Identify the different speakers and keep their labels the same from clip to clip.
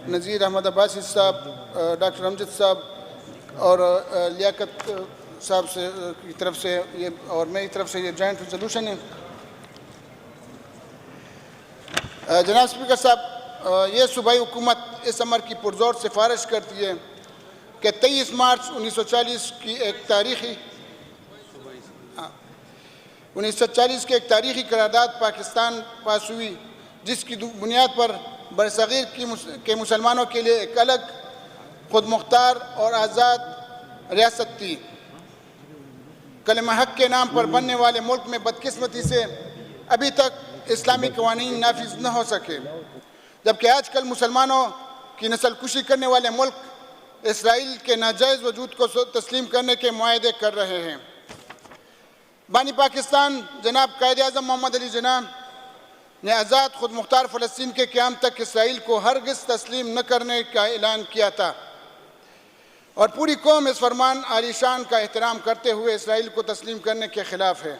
Speaker 1: نذیر احمد عباسی صاحب، ڈاکٹر امجد صاحب اور لیاقت صاحب سے کی طرف سے یہ اور میری طرف سے یہ جوائنٹ ریزولوشن ہے۔ جناب اسپیکر صاحب، یہ صوبائی حکومت اس امر کی پرزور سفارش کرتی ہے کہ 23 مارچ 1940 کی ایک تاریخی قرارداد پاکستان پاس ہوئی، جس کی بنیاد پر برصغیر کے مسلمانوں کے لیے ایک الگ خود مختار اور آزاد ریاست تھی۔ کلمہ حق کے نام پر بننے والے ملک میں بدقسمتی سے ابھی تک اسلامی قوانین نافذ نہ ہو سکے، جبکہ آج کل مسلمانوں کی نسل کشی کرنے والے ملک اسرائیل کے ناجائز وجود کو تسلیم کرنے کے معاہدے کر رہے ہیں۔ بانی پاکستان جناب قائد اعظم محمد علی جناح نے آزاد خود مختار فلسطین کے قیام تک اسرائیل کو ہرگز تسلیم نہ کرنے کا اعلان کیا تھا، اور پوری قوم اس فرمان عالی شان کا احترام کرتے ہوئے اسرائیل کو تسلیم کرنے کے خلاف ہے۔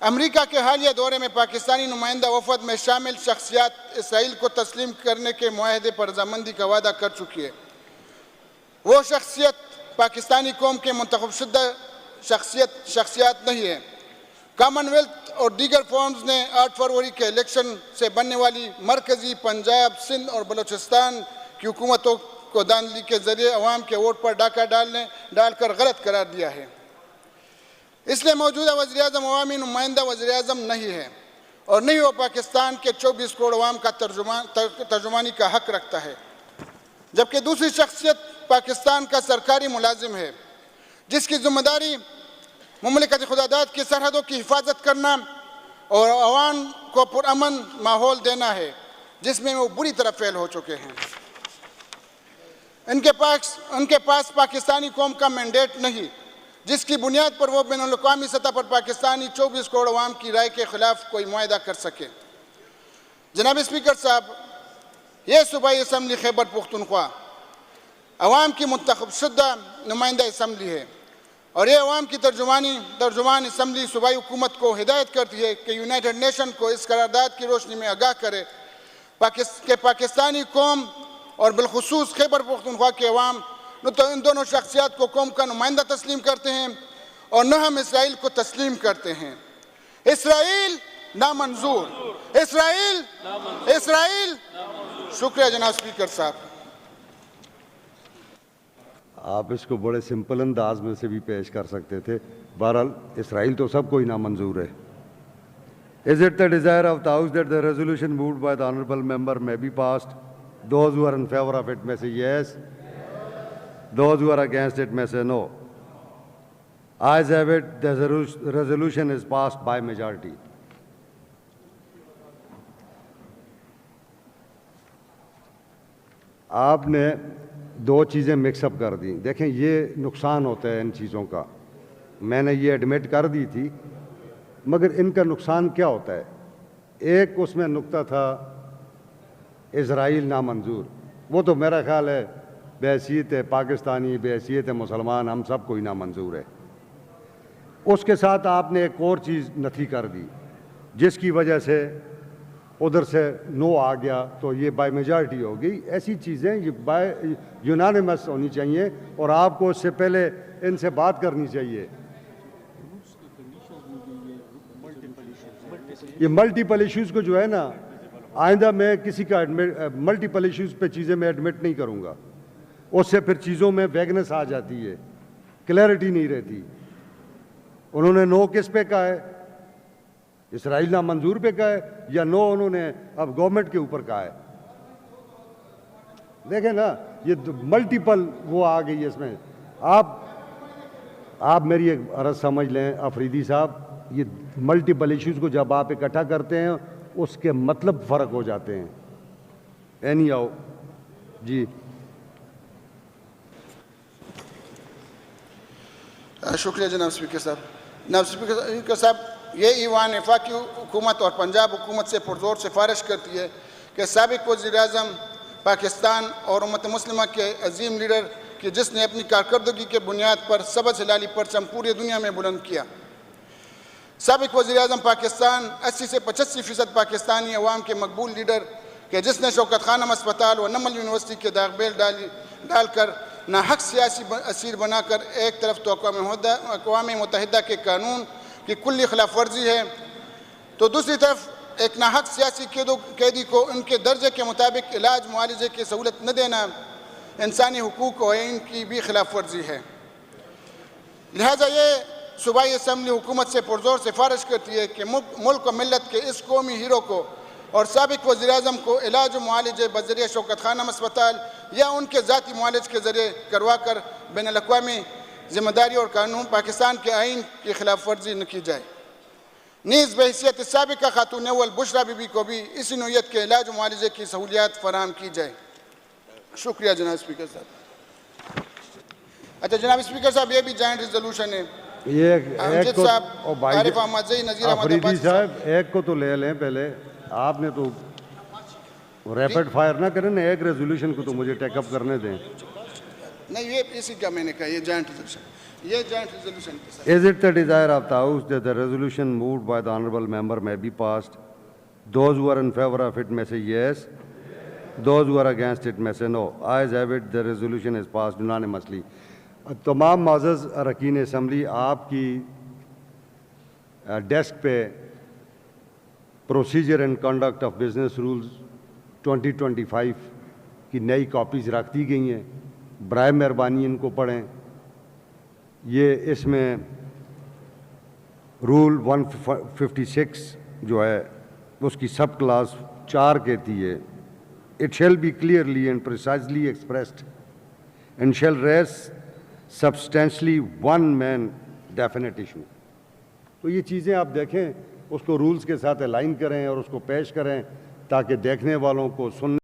Speaker 1: امریکہ کے حالیہ دورے میں پاکستانی نمائندہ وفد میں شامل شخصیات اسرائیل کو تسلیم کرنے کے معاہدے پر رضامندی کا وعدہ کر چکی ہے۔ وہ شخصیت پاکستانی قوم کے منتخب شدہ شخصیات نہیں ہے۔ کامن ویلتھ اور دیگر فورمز نے 8 فروری کے الیکشن سے بننے والی مرکزی، پنجاب، سندھ اور بلوچستان کی حکومتوں کو دھاندلی کے ذریعے عوام کے ووٹ پر ڈاکہ ڈال کر غلط قرار دیا ہے۔ اس لیے موجودہ وزیراعظم عوامی نمائندہ وزیراعظم نہیں ہے، اور نہیں وہ پاکستان کے 24 کروڑ عوام کا ترجمانی کا حق رکھتا ہے، جبکہ دوسری شخصیت پاکستان کا سرکاری ملازم ہے، جس کی ذمہ داری مملکت خدا داد کی سرحدوں کی حفاظت کرنا اور عوام کو پرامن ماحول دینا ہے، جس میں وہ بری طرح فیل ہو چکے ہیں۔ ان کے پاس پاکستانی قوم کا مینڈیٹ نہیں، جس کی بنیاد پر وہ بین الاقوامی سطح پر پاکستانی 24 کروڑ عوام کی رائے کے خلاف کوئی معاہدہ کر سکے۔ جناب اسپیکر صاحب، یہ صوبائی اسمبلی خیبر پختونخوا عوام کی منتخب شدہ نمائندہ اسمبلی ہے، اور یہ عوام کی ترجمان اسمبلی صوبائی حکومت کو ہدایت کرتی ہے کہ یونائیٹڈ نیشن کو اس قرارداد کی روشنی میں آگاہ کرے کہ پاکستانی قوم اور بالخصوص خیبر پختونخوا کے عوام نہ تو ان دونوں شخصیات کو قوم کا نمائندہ تسلیم کرتے ہیں اور نہ ہم اسرائیل کو تسلیم کرتے ہیں۔ اسرائیل نامنظور، اسرائیل۔ شکریہ جناب اسپیکر صاحب۔
Speaker 2: آپ اس کو بڑے سمپل انداز میں سے بھی پیش کر سکتے تھے۔ بہرحال اسرائیل تو سب کو ہی نامنظور ہے۔ Is it the desire of the House that the resolution moved by the honourable member may be passed? Those who are in favour of it may say yes. Those who are against it may say no. Ayes have it, the resolution is passed by majority. آپ نے دو چیزیں mix up کر دیں۔ دیکھیں، یہ نقصان ہوتا ہے ان چیزوں کا، میں نے یہ ایڈمٹ کر دی تھی، مگر ان کا نقصان کیا ہوتا ہے؟ ایک اس میں نقطہ تھا اسرائیل نامنظور، وہ تو میرا خیال ہے بحیثیت پاکستانی، بحیثیت مسلمان، ہم سب کو ہی نامنظور ہے۔ اس کے ساتھ آپ نے ایک اور چیز نفی کر دی، جس کی وجہ سے ادھر سے نو آ گیا، تو یہ بائی میجارٹی ہو گئی۔ ایسی چیزیں یہ بائی یونانیمس ہونی چاہیے، اور آپ کو اس سے پہلے ان سے بات کرنی چاہیے۔ یہ ملٹیپل ایشوز کو جو ہے نا، آئندہ میں کسی کا ملٹیپل ایشوز پہ چیزیں میں ایڈمٹ نہیں کروں گا، اس سے پھر چیزوں میں ویگنس آ جاتی ہے، کلیئرٹی نہیں رہتی۔ انہوں نے نو کس پہ کہا ہے؟ اسرائیل نامنظور پہ کہا ہے، یا نو انہوں نے اب گورنمنٹ کے اوپر کہا ہے؟ دیکھیں نا، یہ ملٹیپل وہ آ گئی ہے اس میں۔ آپ میری ایک عرض سمجھ لیں افریدی صاحب، یہ ملٹیپل ایشوز کو جب آپ اکٹھا کرتے ہیں اس کے مطلب فرق ہو جاتے ہیں۔ اینی آؤ جی،
Speaker 1: شکریہ جناب اسپیکر صاحب۔ جناب اسپیکر صاحب، یہ ایوان وفاقی حکومت اور پنجاب حکومت سے پرزور سفارش کرتی ہے کہ سابق وزیر اعظم پاکستان اور امت مسلمہ کے عظیم لیڈر کہ جس نے اپنی کارکردگی کے بنیاد پر سبز ہلالی پرچم پوری دنیا میں بلند کیا، سابق وزیر اعظم پاکستان 80 سے 85% پاکستانی عوام کے مقبول لیڈر کہ جس نے شوکت خانم اسپتال و نمل یونیورسٹی کے داغ بیل ڈال کر ناحق سیاسی اسیر بنا کر ایک طرف تو اقوام متحدہ کے قانون کی کلی خلاف ورزی ہے تو دوسری طرف ایک ناحق سیاسی قیدی کو ان کے درجے کے مطابق علاج معالجے کی سہولت نہ دینا انسانی حقوق و آئین کی بھی خلاف ورزی ہے۔ لہٰذا یہ صوبائی اسمبلی حکومت سے پرزور سفارش کرتی ہے کہ ملک و ملت کے اس قومی ہیرو کو اور سابق وزیر اعظم کو علاج و معالجے بذریعہ شوکت خانم اسپتال یا ان کے ذاتی معالج کے ذریعے کروا کر بین الاقوامی ذمہ داری اور قانون پاکستان کے آئین کی خلاف ورزی نہ کی جائے۔ نیز بحیثیت سابقہ خاتون اول بشرا بی بی کو بھی اسی نوعیت کے علاج و معالجے کی سہولیات فراہم کی جائے۔ شکریہ جناب اسپیکر صاحب۔ اچھا جناب اسپیکر صاحب، یہ بھی جوائنٹ ریزولوشن ہے۔ امجد صاحب، عارف احمد زئی، نذیر احمد
Speaker 2: آفریدی صاحب ایک کو تو لے لیں پہلے، آپ نے تو ریپڈ فائر نہ کریں نا، ایک ریزولوشن کو تو مجھے ٹیک اپ کرنے دیں۔
Speaker 1: نہیں، یہ اسی کا میں نے کہا، یہ جوائنٹ ریزولوشن، یہ جوائنٹ ریزولوشن کے ساتھ۔
Speaker 2: Is it the desire of the House that the resolution moved by the honourable member may be passed? Those who are in favour of it may say yes. Those who are against it may say no. Ayes have it, the resolution is passed unanimously. تمام معزز اراکین assembly, آپ کی desk پہ procedure and conduct of business rules 2025 کی نئی copies رکھ دی گئی ہیں، برائے مہربانی ان کو پڑھیں۔ یہ اس میں رول 156 جو ہے اس کی سب کلاس 4 کہتی ہے It shall be clearly and precisely expressed and shall raise substantially one main definite issue. تو یہ چیزیں آپ دیکھیں، اس کو رولز کے ساتھ الائن کریں اور اس کو پیش کریں تاکہ دیکھنے والوں کو سننے